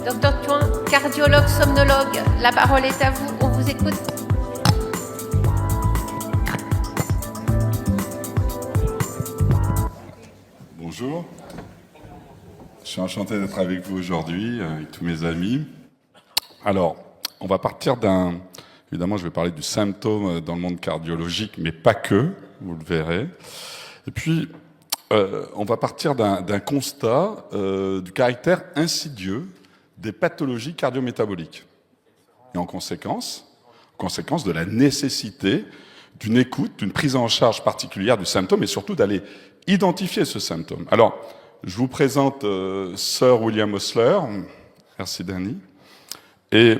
Docteur Thuin, cardiologue, somnologue, la parole est à vous, on vous écoute. Bonjour, je suis enchanté d'être avec vous aujourd'hui, avec tous mes amis. Alors, on va partir évidemment je vais parler du symptôme dans le monde cardiologique, mais pas que, vous le verrez. Et puis, on va partir d'un constat du caractère insidieux des pathologies cardiométaboliques. Et en conséquence de la nécessité d'une écoute, d'une prise en charge particulière du symptôme et surtout d'aller identifier ce symptôme. Alors, je vous présente Sir William Osler. Merci, Danny. Et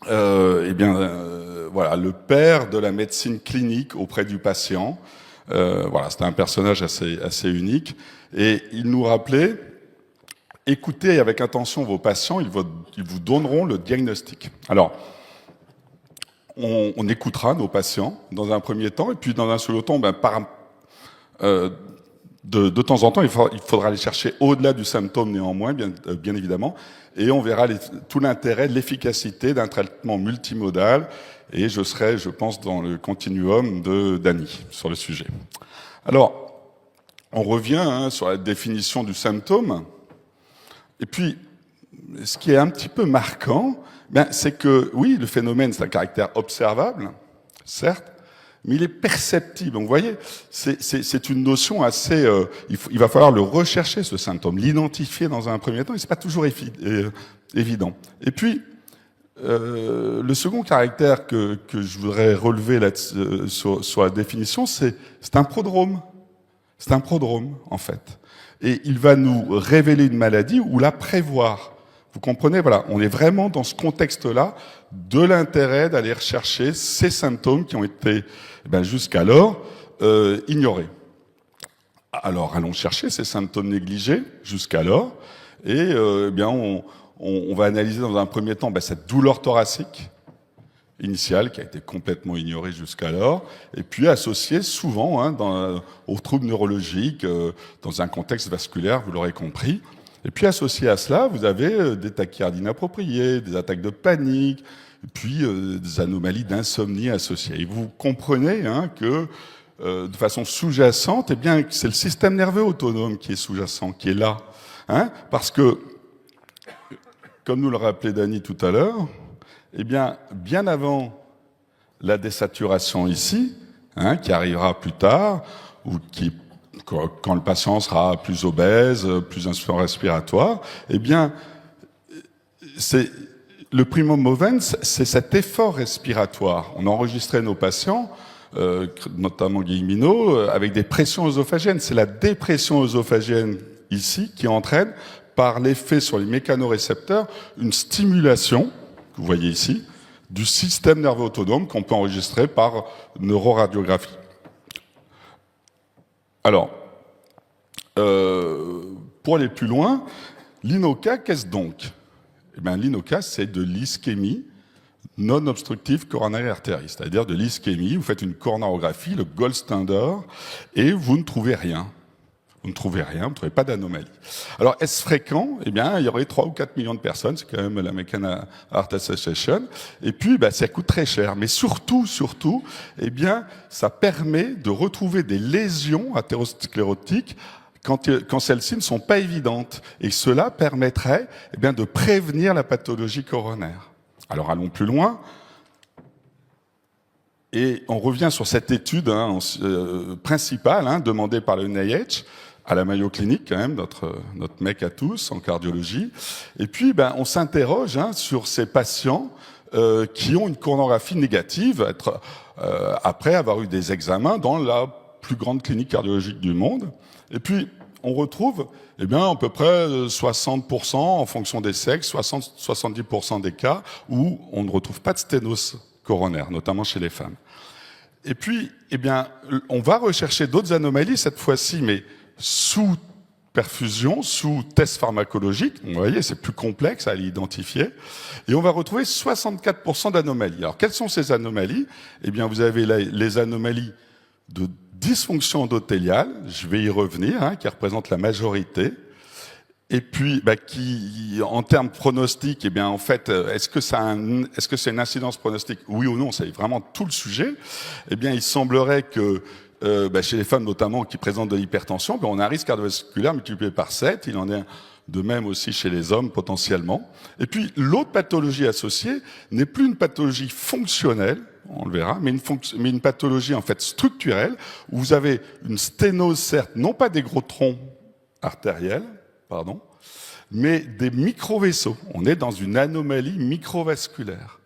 voilà, le père de la médecine clinique auprès du patient. Voilà, c'était un personnage assez unique. Et il nous rappelait, écoutez avec attention vos patients, ils vous donneront le diagnostic. Alors, on écoutera nos patients dans un premier temps, et puis dans un second temps, de temps en temps, il faudra aller chercher au-delà du symptôme néanmoins, bien évidemment, et on verra tout l'intérêt, l'efficacité d'un traitement multimodal, et je serai, je pense, dans le continuum de Danny sur le sujet. Alors, on revient sur la définition du symptôme, et puis, ce qui est un petit peu marquant, c'est que, oui, le phénomène, c'est un caractère observable, certes, mais il est perceptible. Donc, vous voyez, c'est une notion assez... il va falloir le rechercher, ce symptôme, l'identifier dans un premier temps, et c'est pas toujours évident. Et puis, le second caractère que je voudrais relever là, sur la définition, c'est un prodrome. C'est un prodrome, en fait. Et il va nous révéler une maladie ou la prévoir. Vous comprenez, voilà, on est vraiment dans ce contexte-là de l'intérêt d'aller rechercher ces symptômes qui ont été jusqu'alors ignorés. Alors, allons chercher ces symptômes négligés jusqu'alors, et on va analyser dans un premier temps cette douleur thoracique initiale qui a été complètement ignorée jusqu'alors, et puis associée souvent aux troubles neurologiques dans un contexte vasculaire, vous l'aurez compris. Et puis associé à cela, vous avez des tachycardies inappropriées, des attaques de panique, et puis des anomalies d'insomnie associées. Et vous comprenez que de façon sous-jacente, c'est le système nerveux autonome qui est sous-jacent, qui est là. Parce que, comme nous le rappelait Danny tout à l'heure, bien avant la désaturation ici, qui arrivera plus tard, ou quand le patient sera plus obèse, plus insuffisant respiratoire, c'est le primum movens, c'est cet effort respiratoire. On a enregistré nos patients, notamment Guilleminot, avec des pressions œsophagiennes. C'est la dépression œsophagienne ici qui entraîne, par l'effet sur les mécanorécepteurs, une stimulation, que vous voyez ici, du système nerveux autonome qu'on peut enregistrer par neuroradiographie. Alors, pour aller plus loin, l'INOCA, qu'est-ce donc ? L'INOCA, c'est de l'ischémie non obstructive coronary artery, c'est-à-dire de l'ischémie. Vous faites une coronarographie, le gold standard, et vous ne trouvez rien. Vous ne trouvez rien, vous ne trouvez pas d'anomalie. Alors, est-ce fréquent ? Il y aurait 3 ou 4 millions de personnes, c'est quand même la American Heart Association. Et puis, ça coûte très cher. Mais surtout, ça permet de retrouver des lésions athérosclérotiques quand celles-ci ne sont pas évidentes. Et cela permettrait de prévenir la pathologie coronaire. Alors, allons plus loin. Et on revient sur cette étude principale demandée par le NIH, à la Mayo Clinic, quand même, notre mec à tous en cardiologie. Et puis, on s'interroge sur ces patients qui ont une coronographie négative après avoir eu des examens dans la plus grande clinique cardiologique du monde. Et puis, on retrouve à peu près 60% en fonction des sexes, 60-70% des cas où on ne retrouve pas de sténose coronaire, notamment chez les femmes. Et puis, on va rechercher d'autres anomalies cette fois-ci, mais sous perfusion, sous test pharmacologique. Vous voyez, c'est plus complexe à l'identifier. Et on va retrouver 64% d'anomalies. Alors, quelles sont ces anomalies ? Vous avez les anomalies de dysfonction endothéliale, je vais y revenir, qui représente la majorité. et puis qui, en termes pronostiques, eh bien en fait, est-ce que c'est une incidence pronostique, oui ou non, c'est vraiment tout le sujet. Eh bien, il semblerait que chez les femmes notamment qui présentent de l'hypertension, on a un risque cardiovasculaire multiplié par 7, il en est de même aussi chez les hommes potentiellement. Et puis l'autre pathologie associée n'est plus une pathologie fonctionnelle, on le verra, mais une pathologie en fait structurelle, où vous avez une sténose, certes, non pas des gros troncs artériels, mais des micro-vaisseaux. On est dans une anomalie microvasculaire.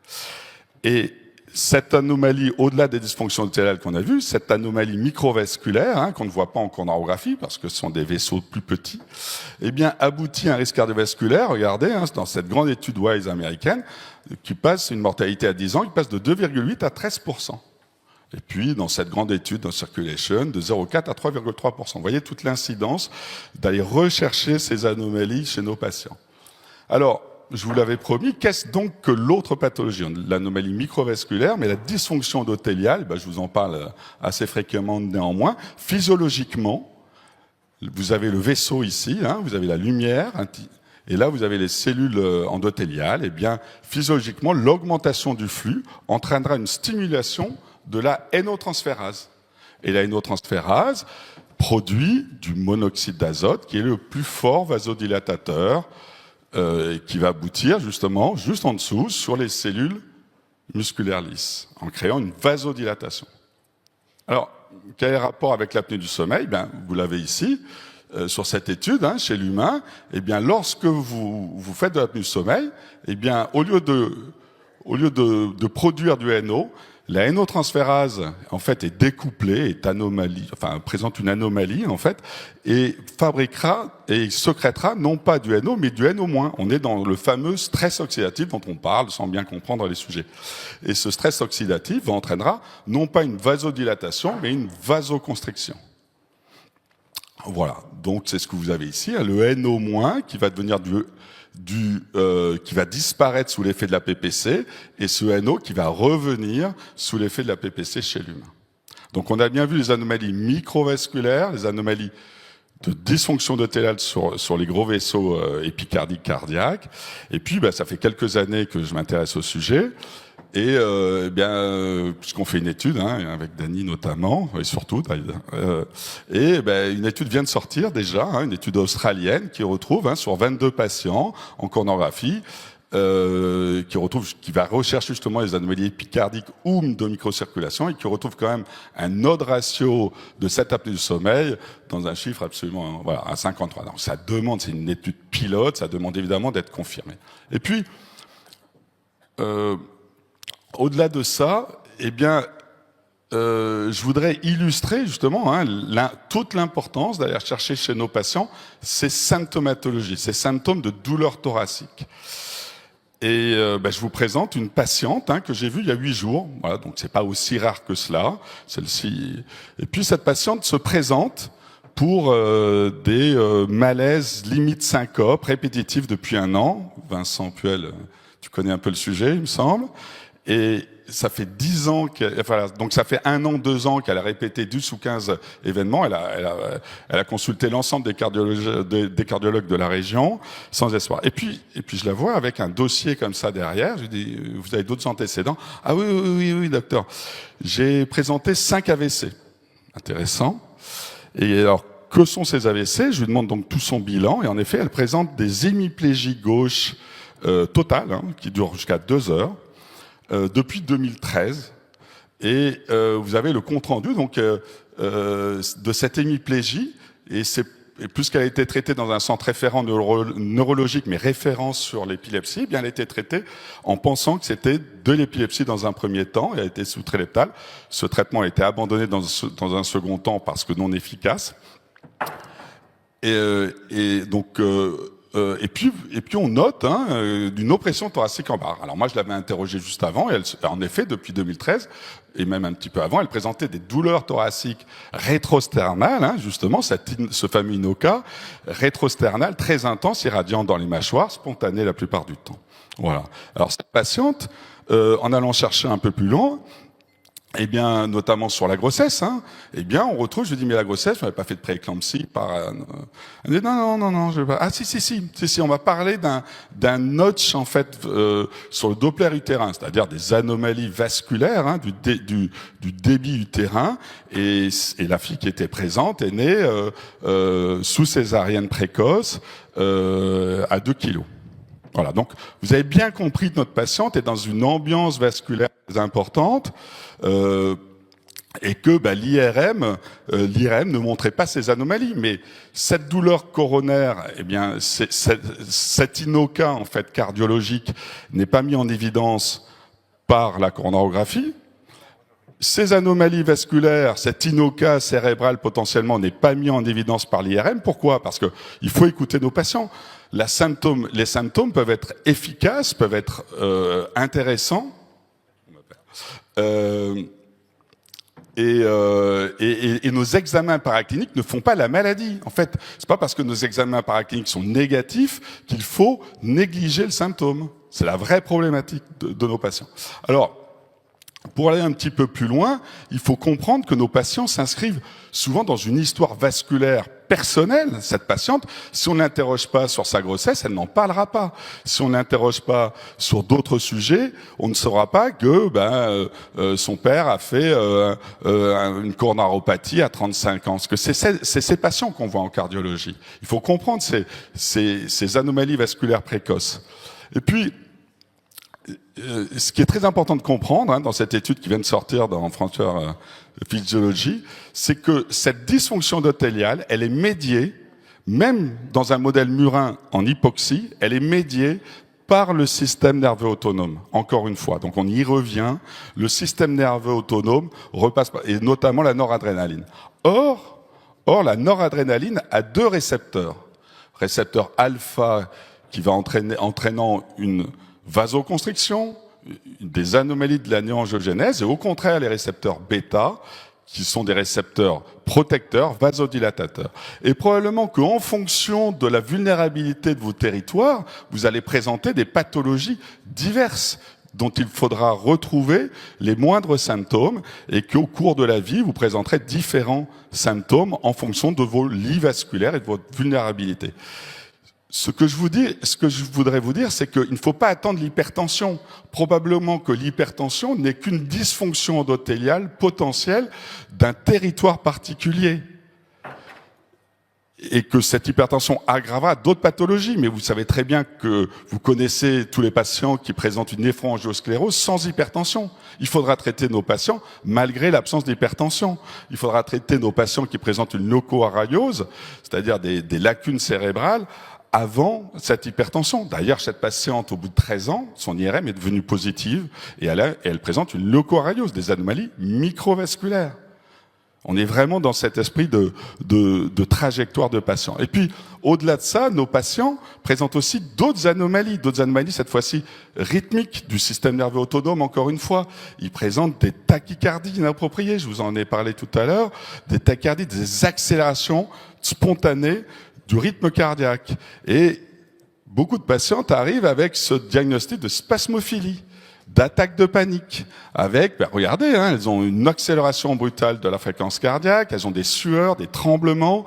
Et cette anomalie, au-delà des dysfonctions artérielles qu'on a vues, cette anomalie microvasculaire, qu'on ne voit pas en coronarographie parce que ce sont des vaisseaux plus petits, eh bien, aboutit à un risque cardiovasculaire. Regardez, dans cette grande étude WISE américaine, qui passe une mortalité à 10 ans, qui passe de 2,8 à 13%. Et puis, dans cette grande étude dans Circulation, de 0,4 à 3,3%. Vous voyez toute l'incidence d'aller rechercher ces anomalies chez nos patients. Alors, je vous l'avais promis, qu'est-ce donc que l'autre pathologie? L'anomalie microvasculaire, mais la dysfonction endothéliale, je vous en parle assez fréquemment néanmoins. Physiologiquement, vous avez le vaisseau ici, vous avez la lumière, et là vous avez les cellules endothéliales. Eh bien, physiologiquement, l'augmentation du flux entraînera une stimulation de la hainotransférase. Et la hainotransférase produit du monoxyde d'azote, qui est le plus fort vasodilatateur, qui va aboutir justement, juste en dessous, sur les cellules musculaires lisses, en créant une vasodilatation. Alors, quel est le rapport avec l'apnée du sommeil? Vous l'avez ici, sur cette étude, chez l'humain. Eh bien, lorsque vous faites de l'apnée du sommeil, eh bien, au lieu de produire du NO, la hainotransférase, en fait, est découplée, présente une anomalie, en fait, et sécrétera non pas du NO, mais du NO-. On est dans le fameux stress oxydatif dont on parle sans bien comprendre les sujets. Et ce stress oxydatif entraînera non pas une vasodilatation, mais une vasoconstriction. Voilà. Donc, c'est ce que vous avez ici, le NO- qui va devenir qui va disparaître sous l'effet de la PPC, et ce NO qui va revenir sous l'effet de la PPC chez l'humain. Donc on a bien vu les anomalies microvasculaires, les anomalies de dysfonction endothéliale sur les gros vaisseaux épicardiques cardiaques, et puis ça fait quelques années que je m'intéresse au sujet, et puisqu'on fait une étude, avec Dany notamment, et surtout, une étude vient de sortir déjà, une étude australienne qui retrouve sur 22 patients en coronographie, qui va rechercher justement les anomalies épicardiques ou de microcirculation, et qui retrouve quand même un odd ratio de cette apnée du sommeil dans un chiffre absolument à 53. Donc ça demande, c'est une étude pilote, ça demande évidemment d'être confirmé. Et puis au-delà de ça, je voudrais illustrer justement toute l'importance d'aller chercher chez nos patients ces symptomatologies, ces symptômes de douleur thoracique. Et je vous présente une patiente que j'ai vue il y a 8 jours. Voilà, donc c'est pas aussi rare que cela. Celle-ci. Et puis cette patiente se présente pour des malaises limite syncope répétitifs depuis 1 an. Vincent Puel, tu connais un peu le sujet, il me semble. Et ça fait 10 ans donc ça fait 1 an, 2 ans qu'elle a répété 10 ou 15 événements. Elle a consulté l'ensemble des cardiologues de la région, sans espoir. Et puis je la vois avec un dossier comme ça derrière. Je lui dis, vous avez d'autres antécédents? Ah oui, docteur. J'ai présenté 5 AVC. Intéressant. Et alors, que sont ces AVC? Je lui demande donc tout son bilan. Et en effet, elle présente des hémiplégies gauche totales, qui durent jusqu'à 2 heures. Depuis 2013, et vous avez le compte-rendu de cette hémiplégie, et puisqu'elle a été traitée dans un centre référent neurologique, mais référence sur l'épilepsie, elle a été traitée en pensant que c'était de l'épilepsie dans un premier temps, et a été sous Trileptal. Ce traitement a été abandonné dans un second temps parce que non efficace. Et puis on note d'une oppression thoracique en barre. Alors moi je l'avais interrogée juste avant, et en effet depuis 2013 et même un petit peu avant, elle présentait des douleurs thoraciques rétrosternales, justement ce fameux INOCA rétrosternal très intense, irradiant dans les mâchoires, spontané la plupart du temps. Voilà. Alors cette patiente, en allant chercher un peu plus loin, eh bien, notamment sur la grossesse, hein, eh bien, on retrouve, je dis, mais la grossesse, on n'avait pas fait de prééclampsie par... on dit, non, je vais pas... Ah, si, on m'a parlé d'un notch, en fait, sur le Doppler utérin, c'est-à-dire des anomalies vasculaires, hein, du débit utérin, et la fille qui était présente est née sous césarienne précoce à 2 kilos. Voilà, donc vous avez bien compris que notre patiente est dans une ambiance vasculaire très importante et que l'IRM ne montrait pas ces anomalies. Mais cette douleur coronaire, eh bien, cet INOCA en fait cardiologique n'est pas mis en évidence par la coronarographie. Ces anomalies vasculaires, cet INOCA cérébral potentiellement n'est pas mis en évidence par l'IRM. Pourquoi? Parce que il faut écouter nos patients. Les symptômes peuvent être efficaces, peuvent être intéressants, et nos examens paracliniques ne font pas la maladie. En fait, c'est pas parce que nos examens paracliniques sont négatifs qu'il faut négliger le symptôme. C'est la vraie problématique de nos patients. Alors, pour aller un petit peu plus loin, il faut comprendre que nos patients s'inscrivent souvent dans une histoire vasculaire personnelle. Cette patiente, si on ne l'interroge pas sur sa grossesse, elle n'en parlera pas. Si on ne l'interroge pas sur d'autres sujets, on ne saura pas que son père a fait une coronaropathie à 35 ans. Parce que c'est ces patients qu'on voit en cardiologie. Il faut comprendre ces anomalies vasculaires précoces. Et puis, ce qui est très important de comprendre dans cette étude qui vient de sortir dans Frontier Physiology, c'est que cette dysfonction endothéliale, elle est médiée, même dans un modèle murin en hypoxie, elle est médiée par le système nerveux autonome, encore une fois. Donc on y revient, le système nerveux autonome repasse, et notamment la noradrénaline. Or, la noradrénaline a 2 récepteurs. Récepteur alpha qui va entraînant une vasoconstriction, des anomalies de la néangiogénèse, et au contraire les récepteurs bêta, qui sont des récepteurs protecteurs, vasodilatateurs. Et probablement qu'en fonction de la vulnérabilité de vos territoires, vous allez présenter des pathologies diverses dont il faudra retrouver les moindres symptômes et qu'au cours de la vie, vous présenterez différents symptômes en fonction de vos lits vasculaires et de votre vulnérabilité. Ce que je voudrais vous dire, c'est qu'il ne faut pas attendre l'hypertension. Probablement que l'hypertension n'est qu'une dysfonction endothéliale potentielle d'un territoire particulier. Et que cette hypertension aggravera d'autres pathologies. Mais vous savez très bien que vous connaissez tous les patients qui présentent une néphroangiosclérose sans hypertension. Il faudra traiter nos patients malgré l'absence d'hypertension. Il faudra traiter nos patients qui présentent une leucoarariose, c'est-à-dire des lacunes cérébrales, avant cette hypertension. D'ailleurs, cette patiente, au bout de 13 ans, son IRM est devenue positive et elle présente une leucoarariose, des anomalies microvasculaires. On est vraiment dans cet esprit de trajectoire de patients. Et puis, au-delà de ça, nos patients présentent aussi d'autres anomalies cette fois-ci rythmiques du système nerveux autonome, encore une fois. Ils présentent des tachycardies inappropriées, je vous en ai parlé tout à l'heure, des tachycardies, des accélérations spontanées du rythme cardiaque. Et beaucoup de patientes arrivent avec ce diagnostic de spasmophilie, d'attaque de panique, avec, regardez, elles ont une accélération brutale de la fréquence cardiaque, elles ont des sueurs, des tremblements,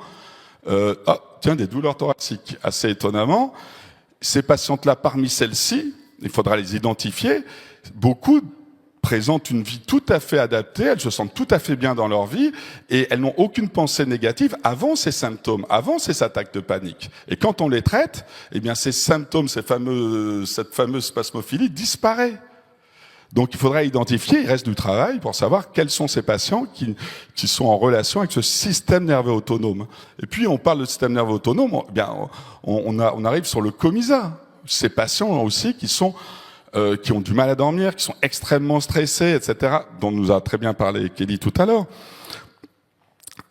des douleurs thoraciques. Assez étonnamment, ces patientes-là, parmi celles-ci, il faudra les identifier, beaucoup présentent une vie tout à fait adaptée, elles se sentent tout à fait bien dans leur vie et elles n'ont aucune pensée négative avant ces symptômes, avant ces attaques de panique. Et quand on les traite, eh bien ces symptômes, cette fameuse spasmophilie disparaît. Donc il faudra identifier, il reste du travail pour savoir quels sont ces patients qui sont en relation avec ce système nerveux autonome. Et puis on parle de système nerveux autonome, on arrive sur le COMISA. Ces patients aussi qui ont du mal à dormir, qui sont extrêmement stressés, etc., dont nous a très bien parlé Kelly tout à l'heure.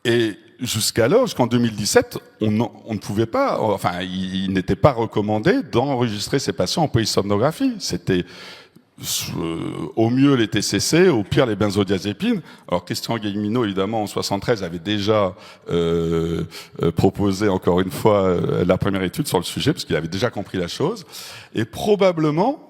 Et jusqu'en 2017, on ne pouvait pas, il n'était pas recommandé d'enregistrer ces patients en polysomnographie. C'était au mieux les TCC, au pire les benzodiazépines. Alors Christian Guilleminault, évidemment, en 73, avait déjà proposé encore une fois la première étude sur le sujet, parce qu'il avait déjà compris la chose. Et probablement,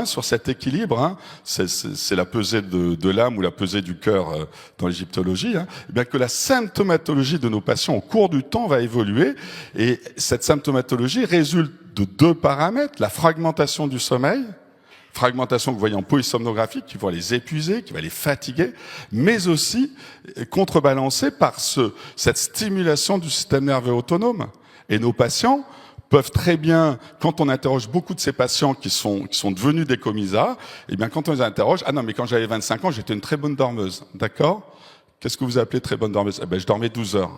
sur cet équilibre, c'est la pesée de l'âme ou la pesée du cœur dans l'égyptologie, eh bien que la symptomatologie de nos patients au cours du temps va évoluer, et cette symptomatologie résulte de deux paramètres: la fragmentation du sommeil, fragmentation que vous voyez en polysomnographie, qui va les épuiser, qui va les fatiguer, mais aussi contrebalancée par cette stimulation du système nerveux autonome. Et nos patients peuvent très bien, quand on interroge beaucoup de ces patients qui sont devenus des commissars, eh bien quand on les interroge, ah non mais quand j'avais 25 ans, j'étais une très bonne dormeuse, d'accord? Qu'est-ce que vous appelez très bonne dormeuse? Eh ben je dormais 12 heures.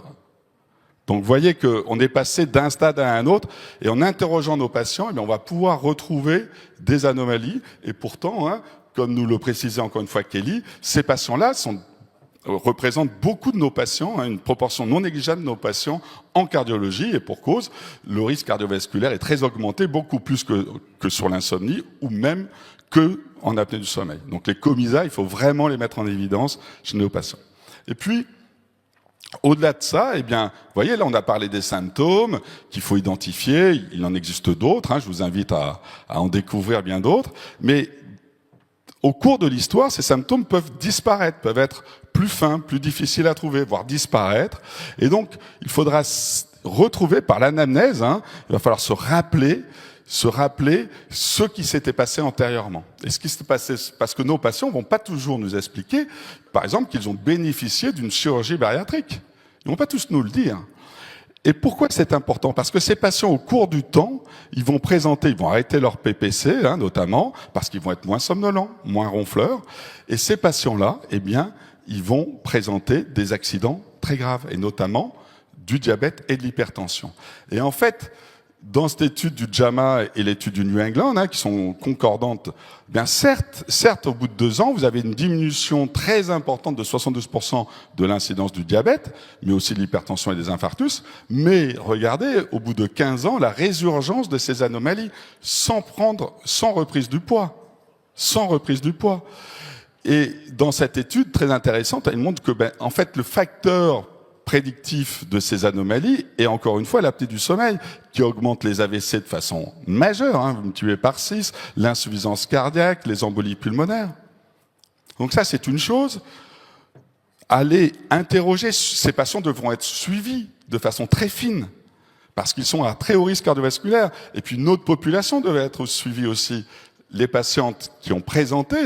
Donc vous voyez qu'on est passé d'un stade à un autre, et en interrogeant nos patients, eh bien, on va pouvoir retrouver des anomalies. Et pourtant, comme nous le précisait encore une fois Kelly, ces patients-là représentent beaucoup de nos patients, une proportion non négligeable de nos patients en cardiologie, et pour cause, le risque cardiovasculaire est très augmenté, beaucoup plus que sur l'insomnie, ou même que en apnée du sommeil. Donc les commissars, il faut vraiment les mettre en évidence chez nos patients. Et puis, au-delà de ça, eh bien, vous voyez, là, on a parlé des symptômes qu'il faut identifier. Il en existe d'autres. Je vous invite à en découvrir bien d'autres. Mais au cours de l'histoire, ces symptômes peuvent disparaître, peuvent être plus fins, plus difficiles à trouver, voire disparaître. Et donc, il faudra retrouver par l'anamnèse. Il va falloir se rappeler ce qui s'était passé antérieurement. Et ce qui s'est passé, parce que nos patients vont pas toujours nous expliquer, par exemple, qu'ils ont bénéficié d'une chirurgie bariatrique. Ils vont pas tous nous le dire. Et pourquoi c'est important? Parce que ces patients, au cours du temps, ils vont arrêter leur PPC, notamment, parce qu'ils vont être moins somnolents, moins ronfleurs. Et ces patients-là, eh bien, ils vont présenter des accidents très graves, et notamment du diabète et de l'hypertension. Et en fait, dans cette étude du JAMA et l'étude du New England, qui sont concordantes, bien certes, au bout de 2 ans, vous avez une diminution très importante de 72% de l'incidence du diabète, mais aussi de l'hypertension et des infarctus. Mais regardez, au bout de 15 ans, la résurgence de ces anomalies, sans reprise du poids. Et dans cette étude très intéressante, elle montre que, en fait, le facteur prédictif de ces anomalies est encore une fois l'apnée du sommeil, qui augmente les AVC de façon majeure, multiplié par 6, l'insuffisance cardiaque, les embolies pulmonaires. Donc ça, c'est une chose. Aller interroger, ces patients devront être suivis de façon très fine, parce qu'ils sont à très haut risque cardiovasculaire. Et puis notre population devait être suivie aussi. Les patientes qui ont présenté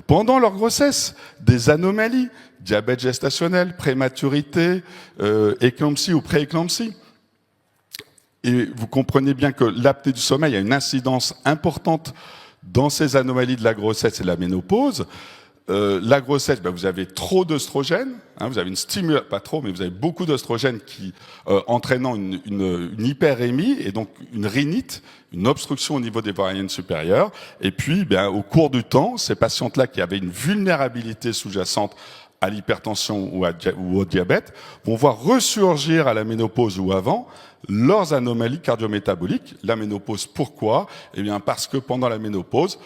pendant leur grossesse des anomalies, diabète gestationnel, prématurité, éclampsie ou prééclampsie. Et vous comprenez bien que l'apnée du sommeil a une incidence importante dans ces anomalies de la grossesse et de la ménopause. La grossesse, vous avez trop d'œstrogènes, vous avez une stimulation, pas trop, mais vous avez beaucoup d'œstrogènes qui entraînant une hyperémie et donc une rhinite, une obstruction au niveau des voies aériennes supérieures. Et puis, au cours du temps, ces patientes-là qui avaient une vulnérabilité sous-jacente à l'hypertension ou au diabète vont voir ressurgir à la ménopause ou avant leurs anomalies cardiométaboliques. La ménopause, pourquoi? Eh bien, parce que pendant la ménopause,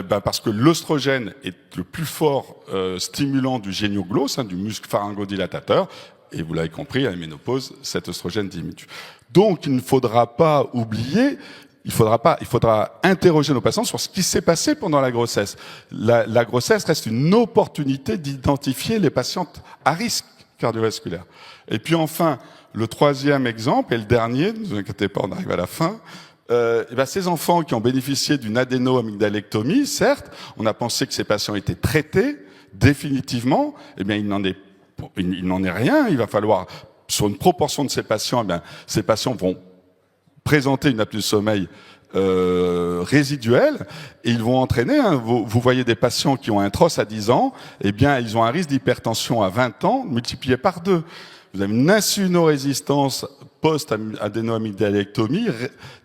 parce que l'œstrogène est le plus fort stimulant du génioglosse, du muscle pharyngodilatateur, et vous l'avez compris, à la ménopause, cet œstrogène diminue. Donc, il ne faudra pas oublier, il faudra interroger nos patients sur ce qui s'est passé pendant la grossesse. La grossesse reste une opportunité d'identifier les patientes à risque cardiovasculaire. Et puis enfin, le troisième exemple, et le dernier, ne vous inquiétez pas, on arrive à la fin, ces enfants qui ont bénéficié d'une adéno-amygdalectomie, certes, on a pensé que ces patients étaient traités définitivement, eh bien il n'en est rien, il va falloir, sur une proportion de ces patients, ces patients vont présenter une apnée du sommeil résiduelle, et ils vont entraîner, vous voyez des patients qui ont un TROS à 10 ans, eh bien ils ont un risque d'hypertension à 20 ans multiplié par 2. Vous avez une insulinorésistance post-adénoamygdalectomie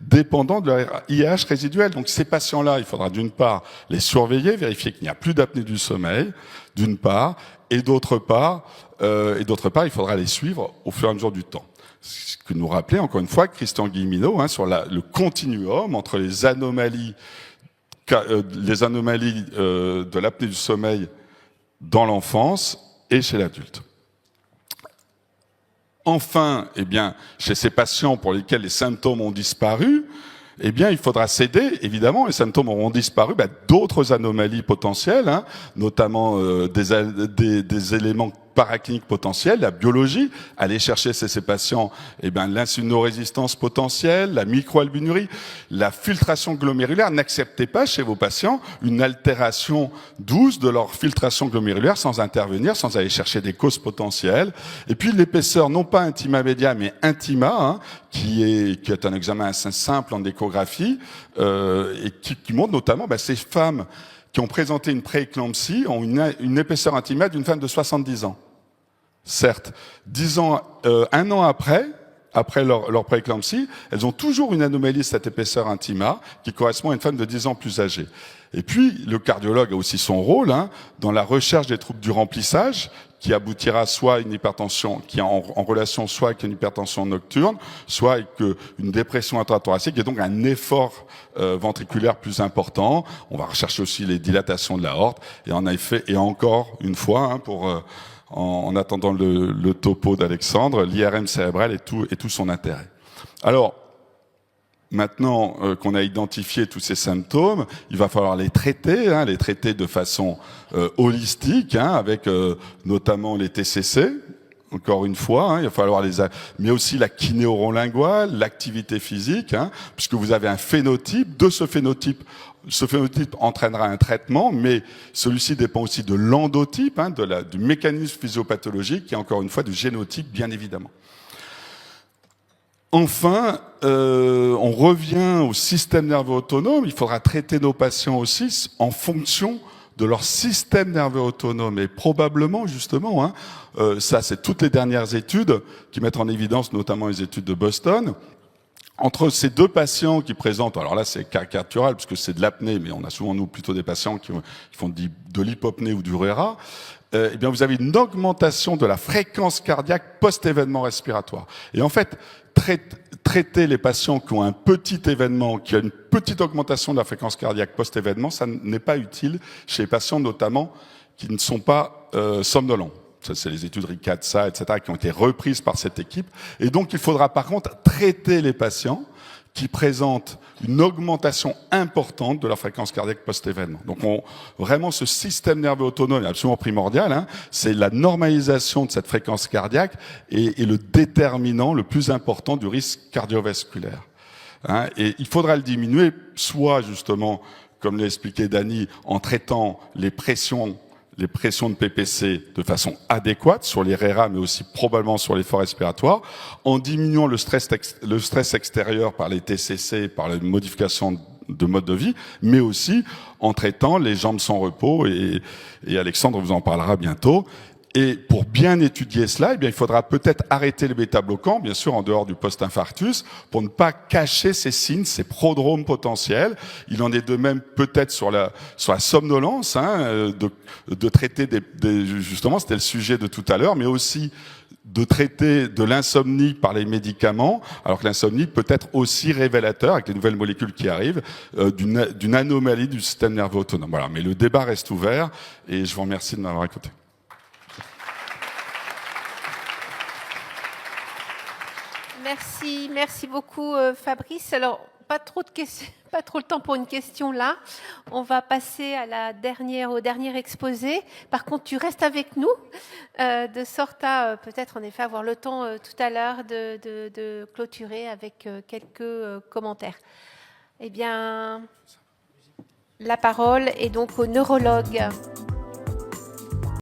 dépendant de leur IH résiduel. Donc ces patients-là, il faudra d'une part les surveiller, vérifier qu'il n'y a plus d'apnée du sommeil, d'une part, et d'autre part, il faudra les suivre au fur et à mesure du temps. Ce que nous rappelait encore une fois Christian Guilleminault sur le continuum entre les anomalies les anomalies de l'apnée du sommeil dans l'enfance et chez l'adulte. Enfin, eh bien, chez ces patients pour lesquels les symptômes ont disparu, eh bien, il faudra céder, évidemment, les symptômes auront disparu, d'autres anomalies potentielles, hein, notamment des éléments paracliniques potentiels, la biologie, aller chercher chez ces patients, eh bien, l'insulinorésistance potentielle, la microalbuminurie, la filtration glomérulaire. N'acceptez pas chez vos patients une altération douce de leur filtration glomérulaire sans intervenir, sans aller chercher des causes potentielles. Et puis l'épaisseur, non pas intima média, mais intima, hein, qui est un examen assez simple en échographie, et qui montre notamment ces femmes qui ont présenté une prééclampsie ont une épaisseur intima d'une femme de 70 ans. Certes, 10 ans, un an après leur prééclampsie, elles ont toujours une anomalie de cette épaisseur intima qui correspond à une femme de 10 ans plus âgée. Et puis, le cardiologue a aussi son rôle dans la recherche des troubles du remplissage, qui aboutira soit à une hypertension, qui est en relation soit avec une hypertension nocturne, soit avec une dépression intrathoracique, et donc un effort ventriculaire plus important. On va rechercher aussi les dilatations de l'aorte, et en effet, et encore une fois, en attendant le topo d'Alexandre, l'IRM cérébral et tout son intérêt. Alors, maintenant qu'on a identifié tous ces symptômes, il va falloir les traiter de façon holistique, avec notamment les TCC. Encore une fois, il va falloir mais aussi la kinéolinguale, l'activité physique, puisque vous avez un phénotype. De ce phénotype entraînera un traitement, mais celui-ci dépend aussi de l'endotype, du mécanisme physiopathologique et encore une fois du génotype, bien évidemment. Enfin, on revient au système nerveux autonome. Il faudra traiter nos patients aussi en fonction de leur système nerveux autonome. Et probablement, justement, ça c'est toutes les dernières études qui mettent en évidence notamment les études de Boston, entre ces deux patients qui présentent, alors là c'est caricatural parce que c'est de l'apnée, mais on a souvent nous plutôt des patients qui font de l'hypopnée ou du RERA, eh bien vous avez une augmentation de la fréquence cardiaque post-événement respiratoire. Et en fait, traiter les patients qui ont un petit événement, qui a une petite augmentation de la fréquence cardiaque post-événement, ça n'est pas utile chez les patients notamment qui ne sont pas somnolents. Ça, c'est les études RICADSA, etc., qui ont été reprises par cette équipe. Et donc, il faudra par contre traiter les patients qui présentent une augmentation importante de leur fréquence cardiaque post-événement. Donc, vraiment, ce système nerveux autonome est absolument primordial. C'est la normalisation de cette fréquence cardiaque et le déterminant le plus important du risque cardiovasculaire. Et il faudra le diminuer, soit justement, comme l'a expliqué Dany, en traitant les pressions de PPC de façon adéquate sur les RERA, mais aussi probablement sur l'effort respiratoire, en diminuant le stress extérieur par les TCC, par les modifications de mode de vie, mais aussi en traitant les jambes sans repos, et Alexandre vous en parlera bientôt. Et pour bien étudier cela, eh bien, il faudra peut-être arrêter les bêta-bloquants, bien sûr en dehors du post-infarctus, pour ne pas cacher ces signes, ces prodromes potentiels. Il en est de même peut-être sur la somnolence, de traiter justement, c'était le sujet de tout à l'heure, mais aussi de traiter de l'insomnie par les médicaments, alors que l'insomnie peut être aussi révélateur, avec les nouvelles molécules qui arrivent, d'une anomalie du système nerveux autonome. Voilà, mais le débat reste ouvert, et je vous remercie de m'avoir écouté. Merci beaucoup Fabrice. Alors, pas trop le temps pour une question là. On va passer au dernier exposé. Par contre, tu restes avec nous, de sorte à peut-être en effet avoir le temps tout à l'heure de clôturer avec quelques commentaires. Eh bien, la parole est donc au neurologue.